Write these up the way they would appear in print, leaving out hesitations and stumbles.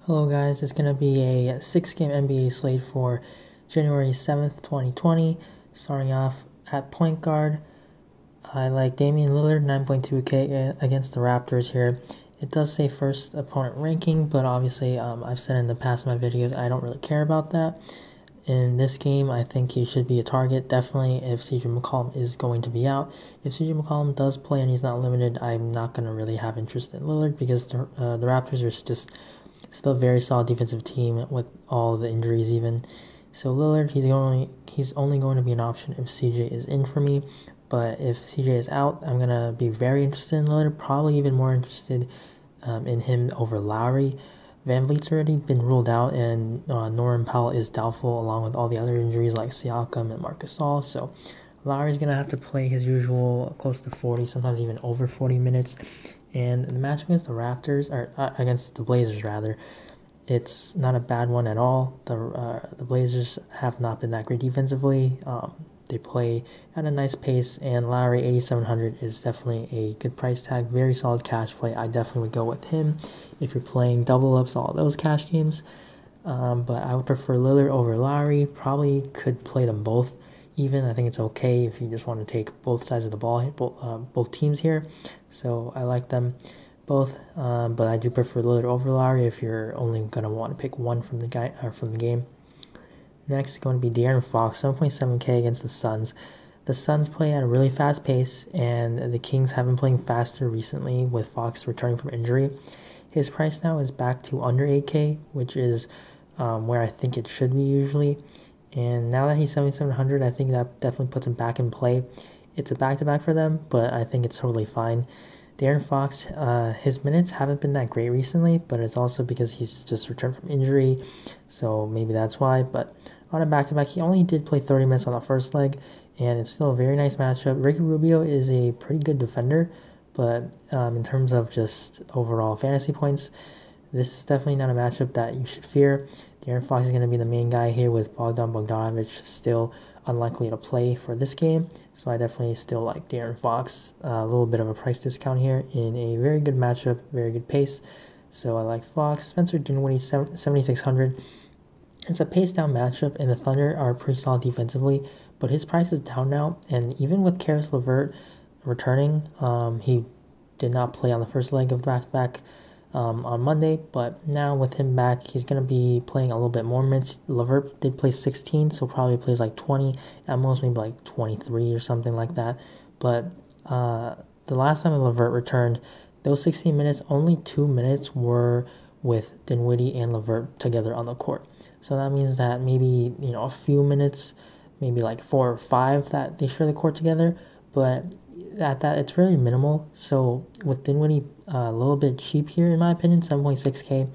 Hello guys, it's going to be a 6-game NBA slate for January 7th, 2020. Starting off at point guard, I like Damian Lillard, 9.2K against the Raptors here. It does say first opponent ranking, but obviously I've said in the past in my videos I don't really care about that. In this game, I think he should be a target, definitely if CJ McCollum is going to be out. If CJ McCollum does play and he's not limited, I'm not going to really have interest in Lillard because the Raptors are just still a very solid defensive team with all the injuries even. So Lillard, he's only going to be an option if CJ is in for me. But if CJ is out, I'm going to be very interested in Lillard, probably even more interested in him over Lowry. VanVleet's already been ruled out, and Norman Powell is doubtful along with all the other injuries like Siakam and Marc Gasol. So Lowry's going to have to play his usual close to 40, sometimes even over 40 minutes. And the match against the Raptors, or against the Blazers rather, it's not a bad one at all. The Blazers have not been that great defensively. They play at a nice pace, and Lowry 8,700 is definitely a good price tag. Very solid cash play. I definitely would go with him if you're playing double ups, all those cash games. But I would prefer Lillard over Lowry. Probably could play them both. Even I think it's okay if you just want to take both sides of the ball, both teams here. So I like them both, but I do prefer Lillard over Lowry if you're only gonna want to pick one from the game. Next is going to be Deana Fox, 7.7K against the Suns. The Suns play at a really fast pace, and the Kings have been playing faster recently with Fox returning from injury. His price now is back to under 8K, which is where I think it should be usually. And now that he's 7,700, I think that definitely puts him back in play. It's a back-to-back for them, but I think it's totally fine. De'Aaron Fox, his minutes haven't been that great recently, but it's also because he's just returned from injury, so maybe that's why. But on a back-to-back, he only did play 30 minutes on the first leg, and it's still a very nice matchup. Ricky Rubio is a pretty good defender, but in terms of just overall fantasy points, this is definitely not a matchup that you should fear. De'Aaron Fox is going to be the main guy here with Bogdan Bogdanovic still unlikely to play for this game. So I definitely still like De'Aaron Fox. A little bit of a price discount here in a very good matchup, very good pace. So I like Fox. Spencer Dinwiddie, 7,600. It's a pace down matchup, and the Thunder are pretty solid defensively, but his price is down now. And even with Caris LeVert returning, he did not play on the first leg of the back-to-back on Monday, but now with him back, he's going to be playing a little bit more minutes. LeVert did play 16, so probably plays like 20, at most maybe like 23 or something like that. But the last time LeVert returned, those 16 minutes, only 2 minutes were with Dinwiddie and LeVert together on the court. So that means that maybe, a few minutes, maybe like 4 or 5 that they share the court together, but at that, it's very minimal. So with Dinwiddie a little bit cheap here, in my opinion, 7.6K.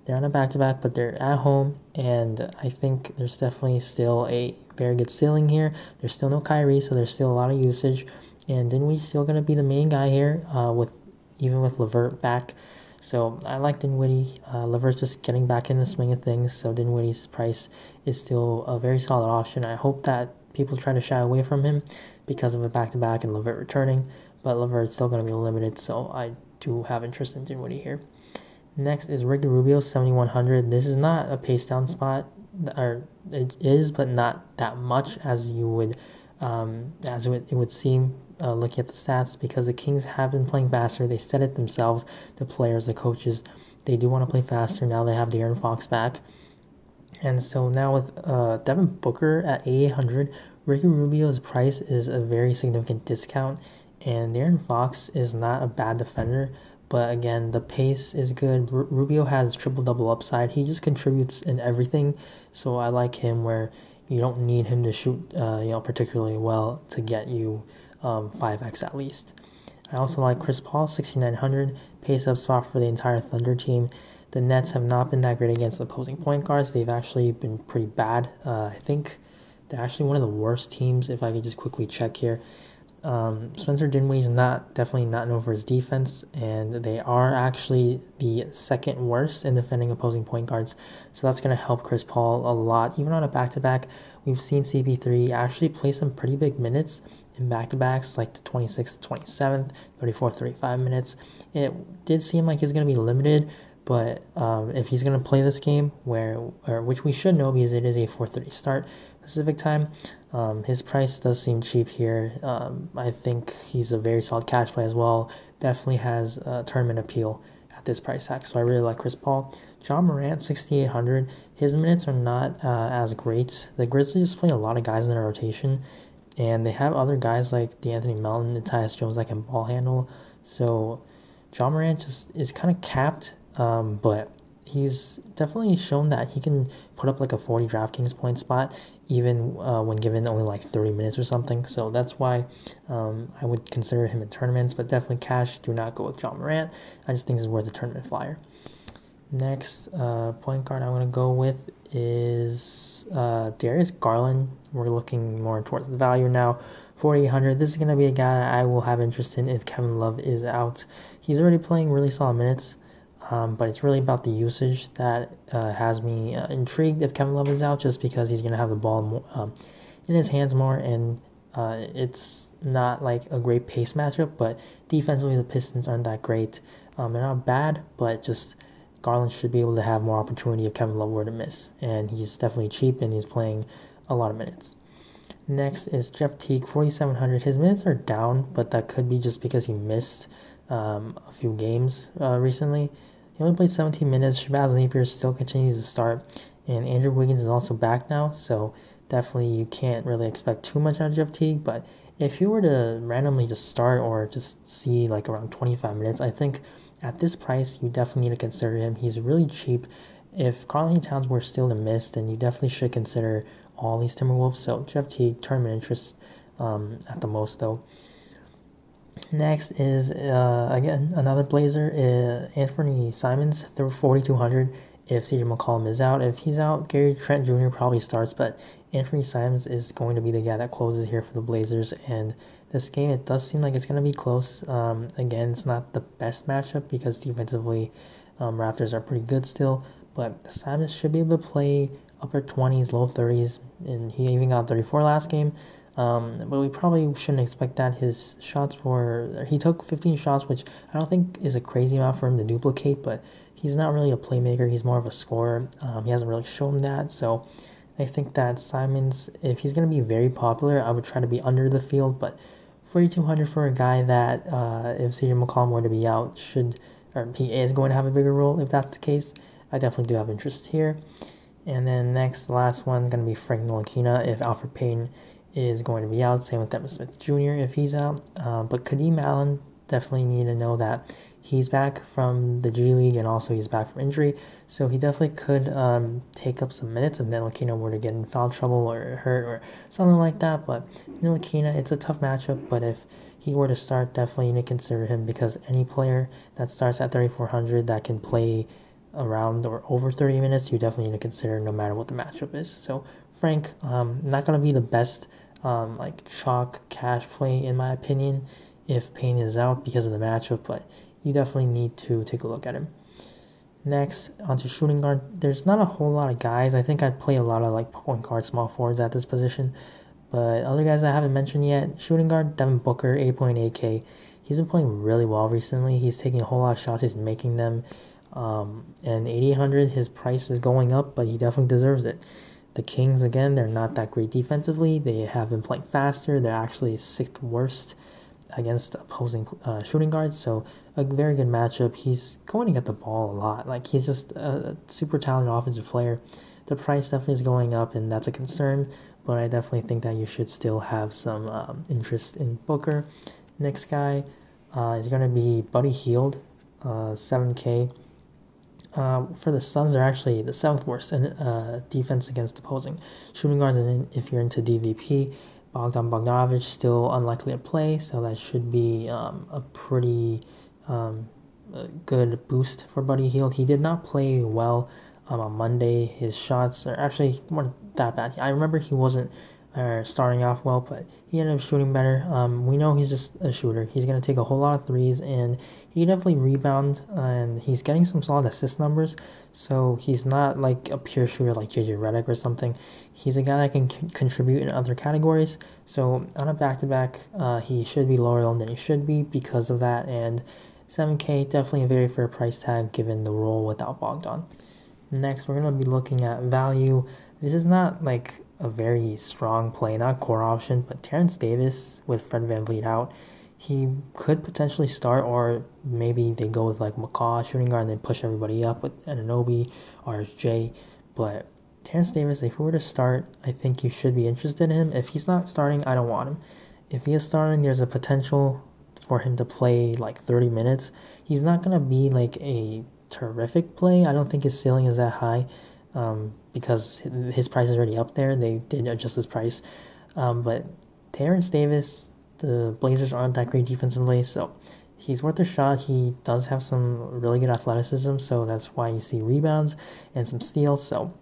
They're on a back-to-back, but they're at home, and I think there's definitely still a very good ceiling here. There's still no Kyrie, so there's still a lot of usage, and Dinwiddie's still going to be the main guy here, even with LeVert back. So I like Dinwiddie. LeVert's just getting back in the swing of things, so Dinwiddie's price is still a very solid option. I hope that people try to shy away from him because of a back-to-back and LeVert returning, but LeVert's still going to be limited, so I do have interest in Dinwiddie here. Next is Ricky Rubio, 7,100. This is not a pace down spot, or it is, but not that much as you would, it would seem looking at the stats, because the Kings have been playing faster. They said it themselves, the players, the coaches. They do want to play faster. Now they have De'Aaron Fox back. And so now with Devin Booker at 8,800, Ricky Rubio's price is a very significant discount, and De'Aaron Fox is not a bad defender, but again, the pace is good. Rubio has triple-double upside. He just contributes in everything, so I like him where you don't need him to shoot particularly well to get you 5x at least. I also like Chris Paul, 6,900, pace up spot for the entire Thunder team. The Nets have not been that great against opposing point guards. They've actually been pretty bad. I think they're actually one of the worst teams, if I could just quickly check here. Spencer Dinwiddie's definitely not known for his defense, and they are actually the second worst in defending opposing point guards. So that's going to help Chris Paul a lot. Even on a back-to-back, we've seen CP3 actually play some pretty big minutes in back-to-backs, like the 26th, 27th, 34th, 35 minutes. It did seem like he was going to be limited, But if he's going to play this game, which we should know because it is a 4:30 start Pacific time, his price does seem cheap here. I think he's a very solid cash play as well. Definitely has tournament appeal at this price tag. So I really like Chris Paul. John Morant, 6,800. His minutes are not as great. The Grizzlies play a lot of guys in their rotation, and they have other guys like DeAnthony Melton and Tyus Jones that can ball handle. So John Morant just is kind of capped, but he's definitely shown that he can put up like a 40 DraftKings point spot even when given only like 30 minutes or something. So that's why I would consider him in tournaments, but definitely cash, do not go with John Morant. I just think this is worth a tournament flyer. Next point guard I'm going to go with is Darius Garland. We're looking more towards the value now. 4,800. This is going to be a guy I will have interest in if Kevin Love is out. He's already playing really solid minutes, but it's really about the usage that has me intrigued if Kevin Love is out, just because he's going to have the ball more, in his hands more, and it's not like a great pace matchup, but defensively the Pistons aren't that great. They're not bad, but just Garland should be able to have more opportunity if Kevin Love were to miss, and he's definitely cheap and he's playing a lot of minutes. Next is Jeff Teague, 4,700. His minutes are down, but that could be just because he missed a few games recently. He only played 17 minutes. Shabazz Napier still continues to start, and Andrew Wiggins is also back now, so definitely you can't really expect too much out of Jeff Teague, but if you were to randomly just start or just see like around 25 minutes, I think at this price, you definitely need to consider him. He's really cheap. If Karl-Anthony Towns were still to miss, then you definitely should consider all these Timberwolves. So Jeff Teague, tournament interest at the most, though. Next is, again, another Blazer, Anthony Simons, 4,200 if CJ McCollum is out. If he's out, Gary Trent Jr. probably starts, but Anthony Simons is going to be the guy that closes here for the Blazers, and this game, it does seem like it's going to be close. Again, it's not the best matchup because defensively, Raptors are pretty good still, but Simons should be able to play upper 20s, low 30s, and he even got 34 last game. But we probably shouldn't expect that. His shots he took 15 shots, which I don't think is a crazy amount for him to duplicate, but he's not really a playmaker. He's more of a scorer. He hasn't really shown that, so I think that Simons, if he's going to be very popular, I would try to be under the field, but 4,200 for a guy that if CJ McCollum were to be out, he is going to have a bigger role. If that's the case, I definitely do have interest here. And then next, the last one, going to be Frank Ntilikina if Alfred Payton is going to be out. Same with Devin Smith Jr. if he's out. But Kadeem Allen, definitely need to know that he's back from the G League and also he's back from injury. So he definitely could take up some minutes if Ntilikina were to get in foul trouble or hurt or something like that. But Ntilikina, it's a tough matchup. But if he were to start, definitely you need to consider him because any player that starts at 3,400 that can play around or over 30 minutes, you definitely need to consider no matter what the matchup is. So Frank, not going to be the best like chalk cash play in my opinion if Payne is out because of the matchup, but you definitely need to take a look at him. Next, onto shooting guard. There's not a whole lot of guys. I think I'd play a lot of like point guard, small forwards at this position. But other guys I haven't mentioned yet, shooting guard, Devin Booker, 8.8K. He's been playing really well recently. He's taking a whole lot of shots. He's making them. And 8,800, his price is going up, but he definitely deserves it. The Kings, again, they're not that great defensively. They have been playing faster. They're actually 6th worst against opposing shooting guards, so a very good matchup. He's going to get the ball a lot. Like, he's just a super talented offensive player. The price definitely is going up, and that's a concern, but I definitely think that you should still have some interest in Booker. Next guy is going to be Buddy Hield, 7K. For the Suns, they're actually the 7th worst in defense against opposing shooting guards. And if you're into DVP, Bogdan Bogdanovic still unlikely to play, so that should be a pretty good boost for Buddy Hield. He did not play well on Monday. His shots are actually weren't that bad. I remember he wasn't starting off well, but he ended up shooting better. We know he's just a shooter. He's going to take a whole lot of threes, and he definitely rebound, and he's getting some solid assist numbers, so he's not like a pure shooter like JJ Redick or something. He's a guy that can contribute in other categories, so on a back-to-back, he should be lower owned than he should be because of that, and 7K, definitely a very fair price tag given the role without Bogdan. Next, we're going to be looking at value. This is not like a very strong play, not core option, but Terrence Davis with Fred VanVleet out, he could potentially start, or maybe they go with like McCaw shooting guard and then push everybody up with Anunoby, RSJ. But Terrence Davis, if he were to start, I think you should be interested in him. If he's not starting, I don't want him. If he is starting, there's a potential for him to play like 30 minutes. He's not going to be like a terrific play. I don't think his ceiling is that high because his price is already up there. They did adjust his price. But Terrence Davis, the Blazers aren't that great defensively, so he's worth a shot. He does have some really good athleticism, so that's why you see rebounds and some steals. So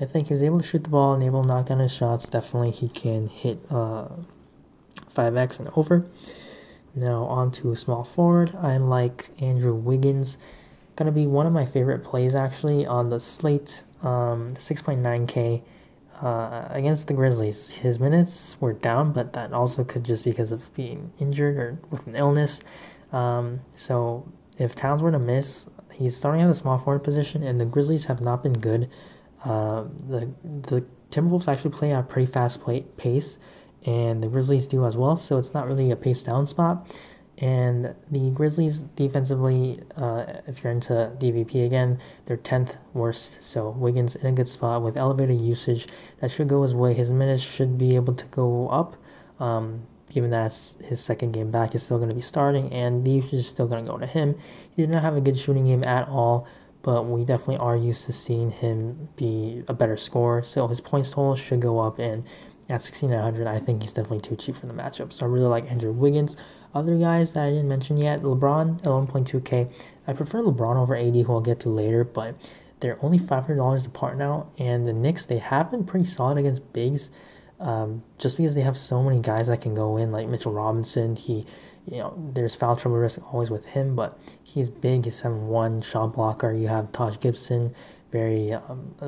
I think he was able to shoot the ball and able to knock down his shots. Definitely he can hit 5x and over. Now on to small forward. I like Andrew Wiggins. Gonna be one of my favorite plays actually on the slate. 6.9K against the Grizzlies. His minutes were down, but that also could just because of being injured or with an illness. So if Towns were to miss, he's starting at the small forward position, and the Grizzlies have not been good. The Timberwolves actually play at a pretty fast pace, and the Grizzlies do as well, so it's not really a pace down spot. And the Grizzlies defensively, if you're into DVP again, they're 10th worst. So Wiggins in a good spot with elevated usage. That should go his way. His minutes should be able to go up. Given that his second game back is still going to be starting, and the usage is still going to go to him. He did not have a good shooting game at all, but we definitely are used to seeing him be a better scorer. So his points total should go up, and at 6,900, I think he's definitely too cheap for the matchup. So I really like Andrew Wiggins. Other guys that I didn't mention yet, LeBron, 11.2K. I prefer LeBron over AD, who I'll get to later, but they're only $500 apart now. And the Knicks, they have been pretty solid against bigs, just because they have so many guys that can go in, like Mitchell Robinson. There's foul trouble risk always with him, but he's big. He's 7'1", shot blocker. You have Taj Gibson, very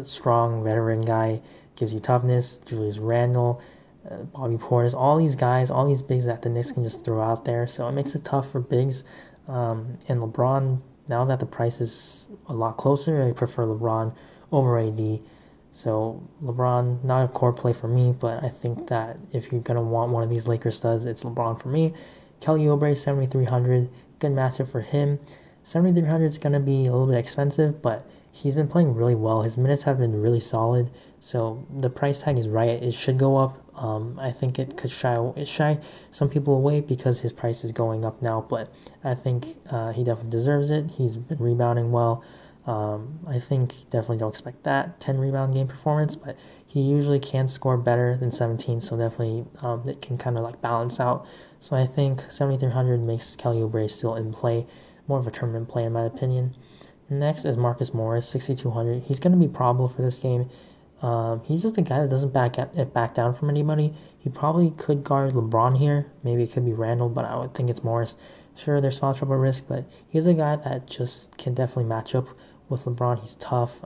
strong veteran guy, gives you toughness. Julius Randle, Bobby Portis, all these guys, all these bigs that the Knicks can just throw out there. So it makes it tough for bigs. And LeBron, now that the price is a lot closer, I prefer LeBron over AD. So LeBron, not a core play for me, but I think that if you're going to want one of these Lakers studs, it's LeBron for me. Kelly Oubre, 7,300, good matchup for him. 7,300 is going to be a little bit expensive, but he's been playing really well. His minutes have been really solid, so the price tag is right. It should go up. I think it could shy some people away because his price is going up now, but I think he definitely deserves it. He's been rebounding well. I think definitely don't expect that 10 rebound game performance, but he usually can score better than 17, so definitely it can kind of like balance out. So I think 7,300 makes Kelly Oubre still in play, more of a tournament play in my opinion. Next is Marcus Morris, 6,200. He's going to be probable for this game. He's just a guy that doesn't back down from anybody. He probably could guard LeBron here. Maybe it could be Randall, but I would think it's Morris. Sure, there's foul trouble risk, but he's a guy that just can definitely match up with LeBron. He's tough,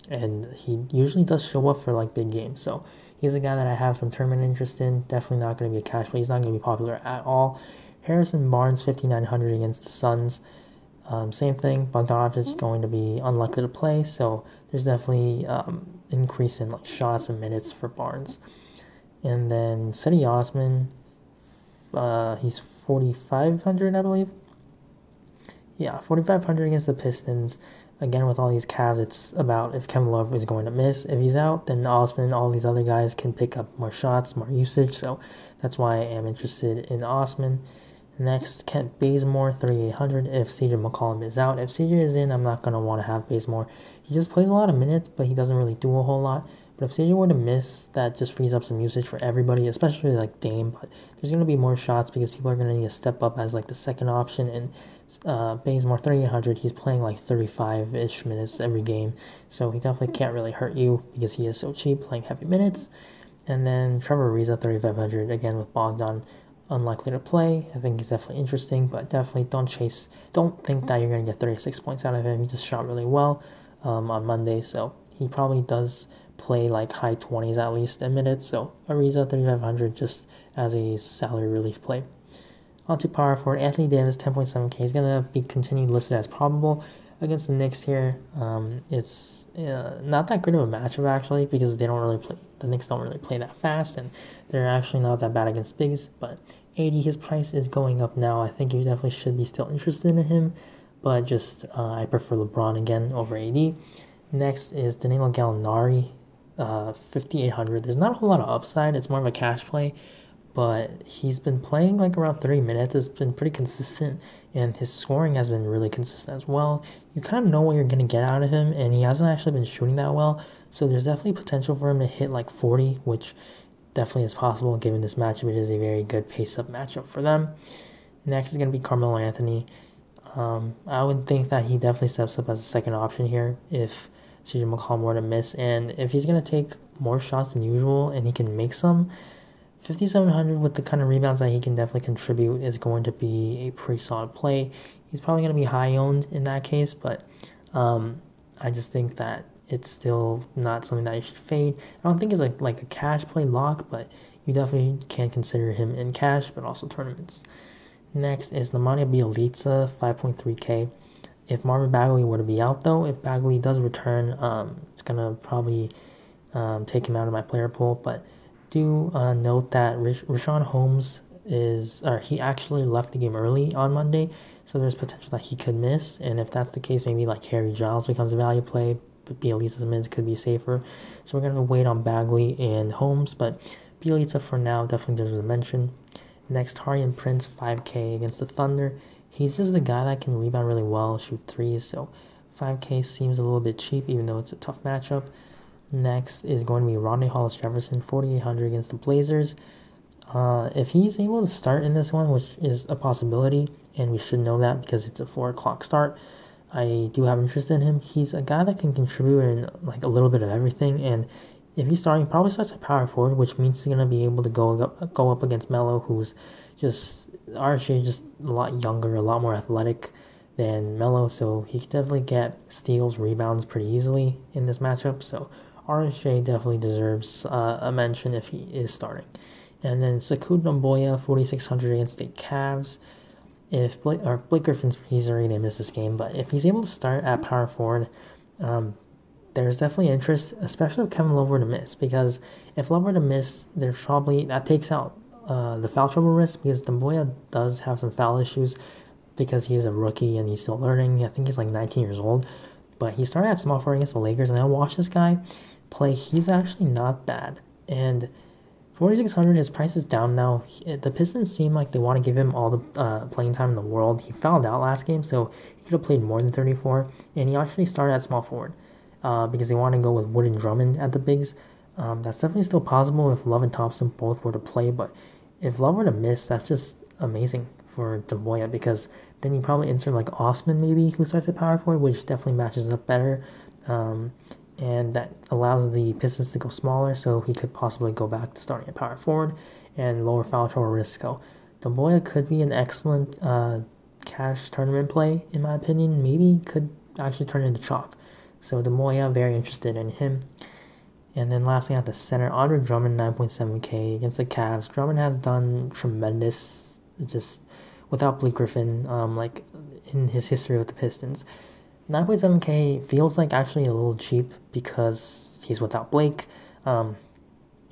and he usually does show up for like big games. So he's a guy that I have some tournament interest in. Definitely not going to be a cash play. He's not going to be popular at all. Harrison Barnes, 5,900 against the Suns. Same thing. Bogdanovic is going to be unlikely to play, so there's definitely increase in like shots and minutes for Barnes. And then Cedi Osman, he's 4,500, I believe. Yeah, 4,500 against the Pistons. Again, with all these Cavs, it's about if Kevin Love is going to miss. If he's out, then Osman, all these other guys can pick up more shots, more usage. So that's why I am interested in Osman. Next, Kent Bazemore, 3,800 if CJ McCollum is out. If CJ is in, I'm not going to want to have Bazemore. He just plays a lot of minutes, but he doesn't really do a whole lot. But if CJ were to miss, that just frees up some usage for everybody, especially like Dame. But there's going to be more shots because people are going to need to step up as like the second option. And Bazemore, 3,800, he's playing like 35-ish minutes every game. So he definitely can't really hurt you because he is so cheap, playing heavy minutes. And then Trevor Ariza, 3,500, again with Bogdan. Unlikely to play. I think he's definitely interesting, but definitely don't think that you're going to get 36 points out of him. He just shot really well on Monday, so he probably does play like high 20s at least in minutes. So Ariza, 3,500 just as a salary relief play. On to power forward, Anthony Davis, 10.7K. He's going to be continued listed as probable against the Knicks here. It's not that great of a matchup, actually, because the Knicks don't really play that fast, and they're actually not that bad against bigs. But AD, his price is going up now. I think you definitely should be still interested in him, but just I prefer LeBron again over AD. Next is Danilo Gallinari, 5,800. There's not a whole lot of upside. It's more of a cash play, but he's been playing like around 30 minutes. It's been pretty consistent, and his scoring has been really consistent as well. You kind of know what you're going to get out of him, and he hasn't actually been shooting that well, so there's definitely potential for him to hit like 40, which definitely is possible given this matchup. It is a very good pace-up matchup for them. Next is going to be Carmelo Anthony. I would think that he definitely steps up as a second option here if CJ McCollum were to miss, and if he's going to take more shots than usual and he can make some, 5,700 with the kind of rebounds that he can definitely contribute is going to be a pretty solid play. He's probably going to be high owned in that case, but I just think that it's still not something that you should fade. I don't think it's like a cash play lock, but you definitely can consider him in cash, but also tournaments. Next is Nemanja Bjelica, 5.3K. If Marvin Bagley were to be out, though, if Bagley does return, it's going to probably take him out of my player pool. But do note that Richaun Holmes he actually left the game early on Monday, so there's potential that he could miss. And if that's the case, maybe like Harry Giles becomes a value play, but Bjelica's mids could be safer. So we're going to wait on Bagley and Holmes, but Bjelica for now definitely deserves a mention. Next, Torian Prince, 5K against the Thunder. He's just the guy that can rebound really well, shoot threes, so 5K seems a little bit cheap, even though it's a tough matchup. Next is going to be Romney Hollis-Jefferson, 4,800 against the Blazers. If he's able to start in this one, which is a possibility, and we should know that because it's a 4 o'clock start, I do have interest in him. He's a guy that can contribute in like a little bit of everything, and if he's starting, he probably starts at power forward, which means he's going to be able to go up against Melo, who's just RSJ, just a lot younger, a lot more athletic than Melo, so he could definitely get steals, rebounds pretty easily in this matchup. So RSJ definitely deserves a mention if he is starting. And then Sekou Doumbouya, 4,600 against the Cavs. If Blake Griffin's, he's already going to miss this game, but if he's able to start at power forward, there's definitely interest, especially if Kevin Love were to miss, because if Love were to miss, that takes out the foul trouble risk, because Doumbouya does have some foul issues because he's a rookie and he's still learning. I think he's like 19 years old, but he started at small forward against the Lakers, and I watched this guy play. He's actually not bad, and 4,600, his price is down now. The Pistons seem like they want to give him all the playing time in the world. He fouled out last game, so he could have played more than 34, and he actually started at small forward. Because they want to go with Wood and Drummond at the bigs. That's definitely still possible if Love and Thompson both were to play, but if Love were to miss, that's just amazing for Doumbouya, because then you probably insert like Osman maybe, who starts at power forward, which definitely matches up better, and that allows the Pistons to go smaller, so he could possibly go back to starting at power forward and lower foul trouble risk. So Doumbouya could be an excellent cash tournament play, in my opinion. Maybe could actually turn into chalk. So Doumbouya, very interested in him. And then lastly at the center, Andre Drummond, 9.7K against the Cavs. Drummond has done tremendous, just without Blake Griffin, like in his history with the Pistons. 9.7K feels like actually a little cheap because he's without Blake.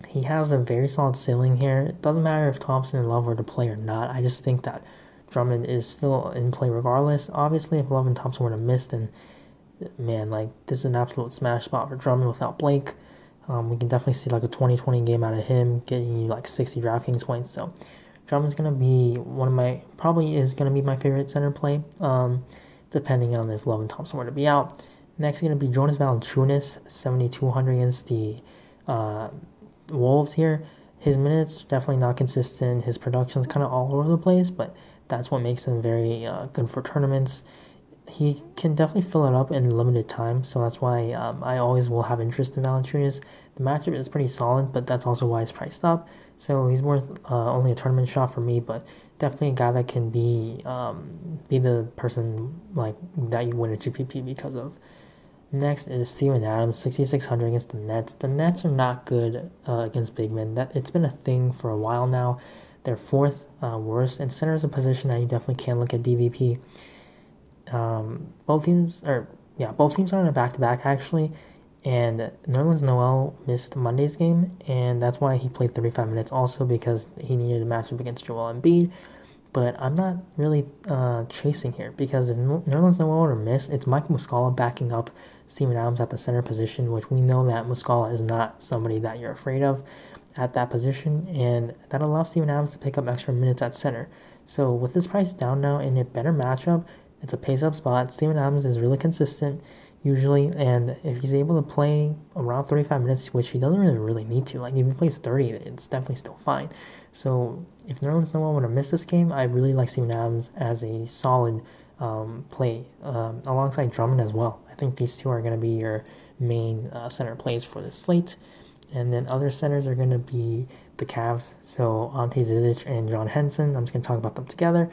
He has a very solid ceiling here. It doesn't matter if Thompson and Love were to play or not. I just think that Drummond is still in play regardless. Obviously, if Love and Thompson were to miss, then man, like this is an absolute smash spot for Drummond without Blake. We can definitely see like a 20-20 game out of him, getting you like 60 DraftKings points. So Drummond's gonna be probably is gonna be my favorite center play, depending on if Love and Thompson were to be out. Next is gonna be Jonas Valanciunas, 7,200 against the Wolves here. His minutes definitely not consistent. His production's kind of all over the place, but that's what makes him very good for tournaments. He can definitely fill it up in limited time, so that's why I always will have interest in Valanciunas. The matchup is pretty solid, but that's also why it's priced up. So he's worth only a tournament shot for me, but definitely a guy that can be the person like that you win a GPP because of. Next is Steven Adams, 6,600 against the Nets. The Nets are not good against big men. It's been a thing for a while now. They're fourth worst, and center is a position that you definitely can't look at DVP. Both teams are in a back-to-back actually, and Nerlens Noel missed Monday's game, and that's why he played 35 minutes also, because he needed a matchup against Joel Embiid. But I'm not really chasing here, because if Nerlens Noel were to miss, it's Mike Muscala backing up Steven Adams at the center position, which we know that Muscala is not somebody that you're afraid of at that position, and that allows Steven Adams to pick up extra minutes at center. So with his price down now in a better matchup, it's a pace-up spot. Steven Adams is really consistent usually, and if he's able to play around 35 minutes, which he doesn't really need to, like if he plays 30, it's definitely still fine. So if Nerlens Noel were to miss this game, I really like Steven Adams as a solid play alongside Drummond as well. I think these two are going to be your main center plays for this slate. And then other centers are going to be the Cavs. So Ante Zizic and John Henson. I'm just going to talk about them together.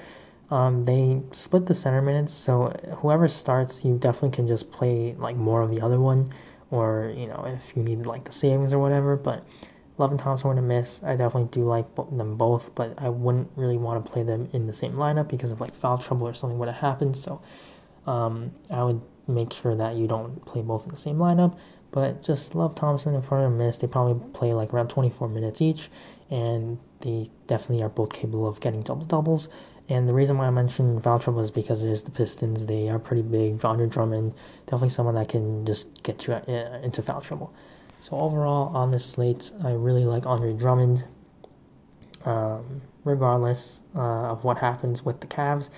They split the center minutes, so whoever starts, you definitely can just play like more of the other one, or if you need like the savings or whatever. But Love and Thompson were to miss. I definitely do like them both, but I wouldn't really want to play them in the same lineup because of like foul trouble or something would have happened. So I would make sure that you don't play both in the same lineup. But just Love, Thompson, and Furner miss. They probably play like around 24 minutes each, and they definitely are both capable of getting double-doubles. And the reason why I mentioned foul trouble is because it is the Pistons. They are pretty big. Andre Drummond, definitely someone that can just get you into foul trouble. So overall, on this slate, I really like Andre Drummond, regardless of what happens with the Cavs.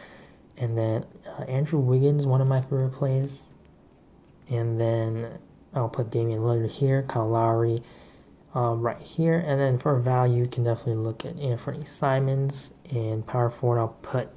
And then Andrew Wiggins, one of my favorite plays. And then I'll put Damian Lillard here, Kyle Lowry right here. And then for value, you can definitely look at Anthony Simons. And power forward, I'll put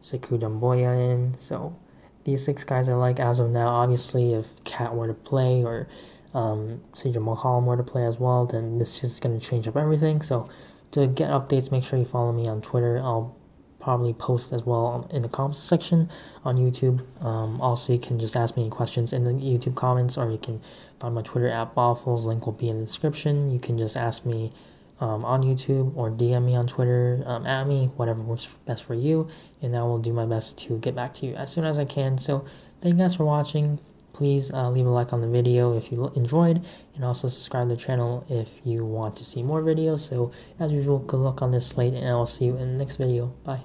Sekou Doumbouya in. So these 6 guys I like as of now. Obviously, if Cat were to play or CJ McCollum were to play as well, then this is going to change up everything. So to get updates, make sure you follow me on Twitter. I'll probably post as well in the comments section on YouTube. Also, you can just ask me any questions in the YouTube comments, or you can find my Twitter at Waffles. Link will be in the description. You can just ask me on YouTube or DM me on Twitter, at me, whatever works best for you, and I will do my best to get back to you as soon as I can. So thank you guys for watching. Please leave a like on the video if you enjoyed, and also subscribe to the channel if you want to see more videos. So as usual, good luck on this slate, and I will see you in the next video. Bye.